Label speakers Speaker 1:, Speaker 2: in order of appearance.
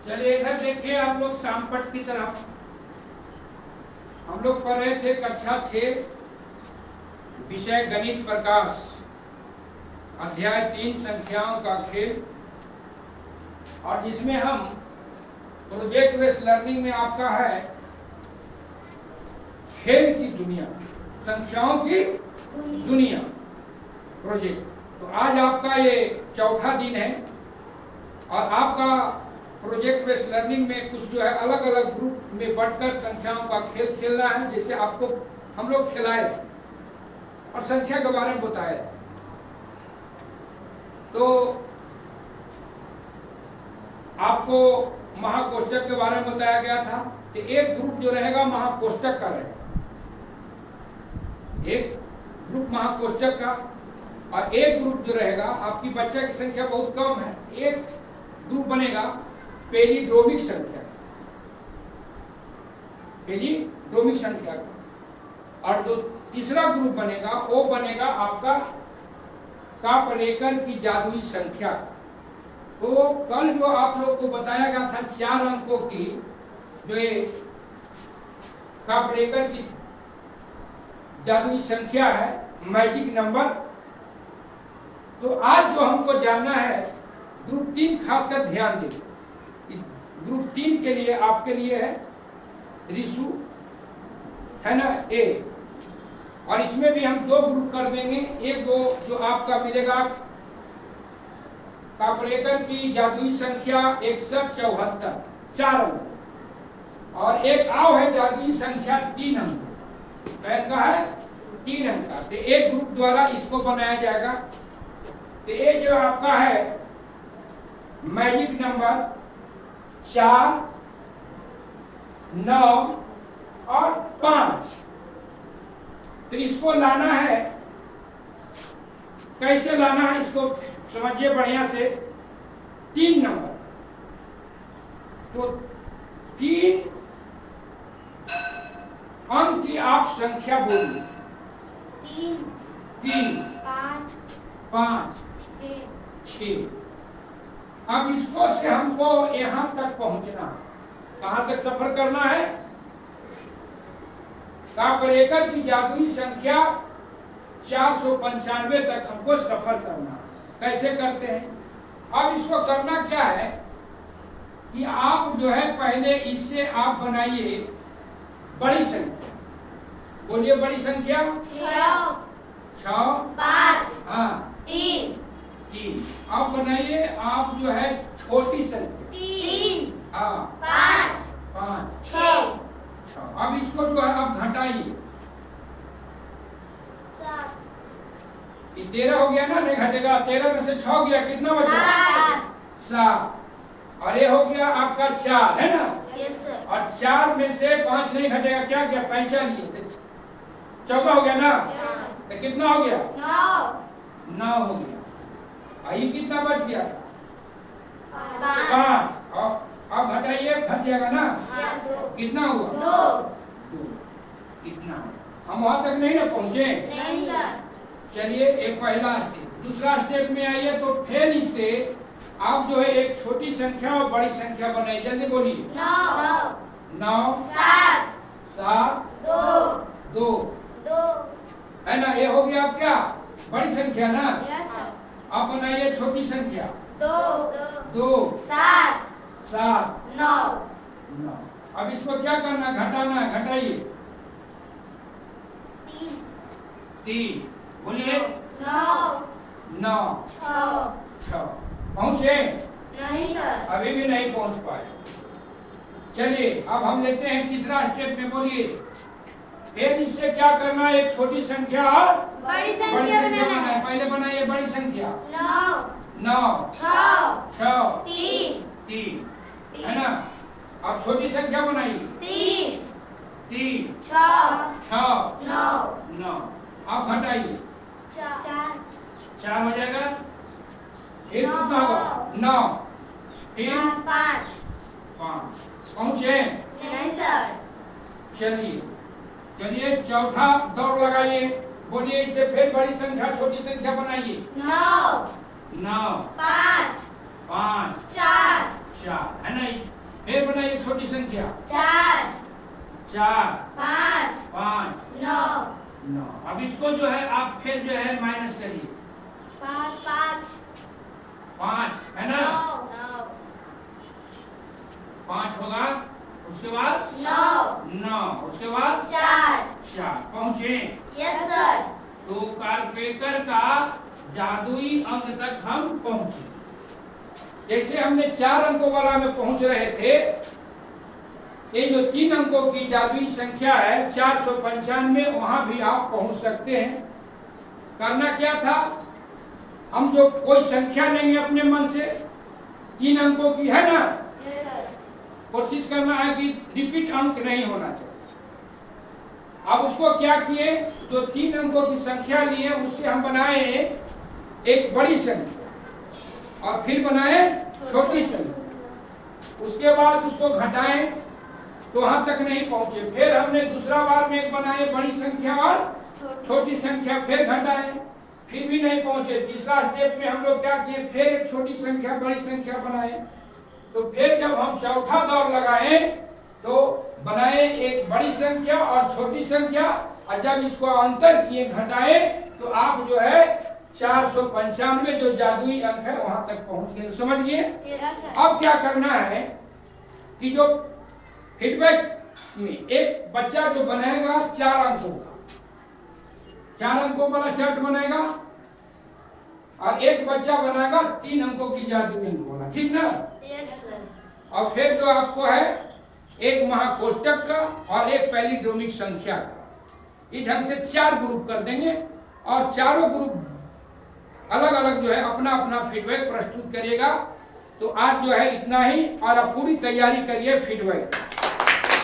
Speaker 1: चलिए इधर देखिए आप लोग शामपट की तरफ। हम लोग पढ़ रहे थे कक्षा 6 विषय गणित प्रकाश अध्याय 3 संख्याओं का खेल, और जिसमें हम प्रोजेक्ट बेस्ड लर्निंग में आपका है खेल की दुनिया, संख्याओं की दुनिया प्रोजेक्ट। तो आज आपका ये चौथा दिन है और आपका प्रोजेक्ट बेस्ड लर्निंग में कुछ जो है अलग अलग ग्रुप में बढ़कर संख्याओं का खेल खेलना है, जैसे आपको हम लोग खिलाए और संख्या के बारे में बताए। तो आपको महाकोष्ठक के बारे में बताया गया था कि एक ग्रुप जो रहेगा महाकोष्ठक का रहेगा, एक ग्रुप महाकोष्ठक का, और एक ग्रुप जो रहेगा, आपकी बच्चा की संख्या बहुत कम है, एक ग्रुप बनेगा पेलिड्रोमिक संख्या, पेलिड्रोमिक संख्या का, और जो तीसरा ग्रुप बनेगा वो बनेगा आपका कापरेकर की जादुई संख्या। तो कल जो आप लोग को बताया गया था 4 अंकों की जो ये कापरेकर की जादुई संख्या है, मैजिक नंबर। तो आज जो हमको जानना है ग्रुप 3, खासकर ध्यान दें, इस ग्रुप 3 के लिए आपके लिए है रिशु, है ना, ए, और इसमें भी हम 2 ग्रुप कर देंगे। एक जो आपका मिलेगा कापरेकर की जादुई संख्या 174, 4 अंक, और एक आओ है जादुई संख्या 3 अंक, का है 3 अंक का। तो एक ग्रुप द्वारा इसको बनाया जाएगा। तो ये जो आपका है मैजिक नंबर 4, 9 और 5, तो इसको लाना है। कैसे लाना है इसको समझिए बढ़िया से। 3 नंबर, तो 3 अंक की आप संख्या बोलिए। 3, 5, 6। अब इसको से हमको यहां तक पहुंचना है। कहां तक सफर करना है? कापरेकर की जादुई संख्या 495 तक हमको सफर करना है। कैसे करते हैं? अब इसको करना क्या है कि आप जो है पहले इससे आप बनाइए बड़ी संख्या। बोलिए बड़ी संख्या। 6, 5, हाँ 3। आप बनाइए आप जो है छोटी संख्या
Speaker 2: 3,
Speaker 1: हाँ
Speaker 2: 5, 6।
Speaker 1: अब इसको जो है आप घटाइए। 13 हो गया ना, नहीं घटेगा। 13 में से 6 गया, कितना बचा? 7। और ये हो गया आपका 4, है ना?
Speaker 2: Yes sir.
Speaker 1: और 4 में से 5 नहीं घटेगा, क्या क्या 5 लिए 14 हो गया ना?
Speaker 2: Yes sir.
Speaker 1: तो कितना हो गया? 9 हो गया। और ये कितना बच गया? 5। और अब घटाइए, घट जाएगा ना? कितना हुआ? 2। इतना हम वहां तक नहीं ना पहुंचे।
Speaker 2: नहीं सर।
Speaker 1: चलिए एक पहला स्टेप। दूसरा स्टेप में आइए तो फिर इससे आप जो है एक छोटी संख्या और बड़ी संख्या बनाइए। जल्दी बोलिए। 9, 7, 2 है ना? ये हो गया आप क्या बड़ी संख्या ना?
Speaker 2: Yes sir.
Speaker 1: आप बनाइए छोटी संख्या। 2,
Speaker 2: 7,
Speaker 1: 7,
Speaker 2: 9।
Speaker 1: अब इसको क्या करना है? घटाना है। घटाइए। 3 बोलिए। 9, 6 पहुंचे?
Speaker 2: नहीं सर।
Speaker 1: अभी भी नहीं पहुंच पाए। चलिए अब हम लेते हैं तीसरा स्टेप में। बोलिए। फिर इससे क्या करना है? एक छोटी संख्या और
Speaker 2: बड़ी
Speaker 1: बड़ी
Speaker 2: संख्या
Speaker 1: संख्या
Speaker 2: बनाना
Speaker 1: बनाए।
Speaker 2: है।
Speaker 1: पहले बनाइए बड़ी संख्या।
Speaker 2: 9, 6,
Speaker 1: 3 है ना? अब छोटी संख्या बनाइए। 3, 6, 9। आप घटाइए। 4 हो जाएगा। फिर कितना होगा? 9, फिर
Speaker 2: 5।
Speaker 1: 5 पहुंचे?
Speaker 2: नहीं सर।
Speaker 1: चलिए चौथा दौड़ लगाइए। बोलिए इससे फिर बड़ी संख्या छोटी संख्या बनाइए।
Speaker 2: 9,
Speaker 1: 9,
Speaker 2: 5,
Speaker 1: 5,
Speaker 2: 4,
Speaker 1: 4 है ना? संख्या
Speaker 2: 4
Speaker 1: 4
Speaker 2: 5
Speaker 1: 5
Speaker 2: 9
Speaker 1: 9। अब इसको जो है आप फिर जो है माइनस करिए।
Speaker 2: 5
Speaker 1: 5 है ना,
Speaker 2: 9
Speaker 1: 5 होगा, उसके बाद 9, उसके बाद 4 पहुंचे।
Speaker 2: Yes sir.
Speaker 1: तो कैलकुलेटर का जादुई अंक तक हम पहुंचे। जैसे हमने 4 अंकों वाला में पहुंच रहे थे, ये जो 3 अंकों की जादुई संख्या है 495, वहां भी आप पहुंच सकते हैं। करना क्या था, हम जो कोई संख्या लेंगे अपने मन से 3 अंकों की, है ना,
Speaker 2: यस सर।
Speaker 1: कोशिश करना है कि रिपीट अंक नहीं होना चाहिए। अब उसको क्या किए, जो 3 अंकों की संख्या लिए उससे हम बनाए एक बड़ी संख्या और फिर बनाए छोटी संख्या। उसके बाद उसको घटाएं तो वहां तक नहीं पहुंचे, फिर हमने दूसरा बार में एक बनाए बड़ी संख्या और छोटी संख्या, फिर घटाएं, फिर भी नहीं पहुंचे। तीसरा स्टेप में हम लोग क्या किए, फिर एक छोटी संख्या बड़ी संख्या बनाए। तो फिर जब हम चौथा दौर लगाए तो बनाए एक बड़ी संख्या और छोटी संख्या, और जब इसको अंतर किए घटाए तो आप जो है 495 जो जादुई अंक है वहां तक पहुंच गए। समझ गए? अब क्या करना है कि जो फीडबैक में एक बच्चा जो बनाएगा 4 अंकों का, 4 अंकों वाला चार्ट बनाएगा और एक बच्चा बनाएगा 3 अंकों की जादुई अंक वाला, ठीक ना?
Speaker 2: Yes sir.
Speaker 1: और फिर जो आपको है एक महाकोष्ठक का और एक पैलिड्रोमिक संख्या का, इस ढंग से 4 ग्रुप कर देंगे और चारों ग्रुप अलग अलग जो है अपना अपना फीडबैक प्रस्तुत करिएगा। तो आज जो है इतना ही, और अब पूरी तैयारी करिए फीडबैक।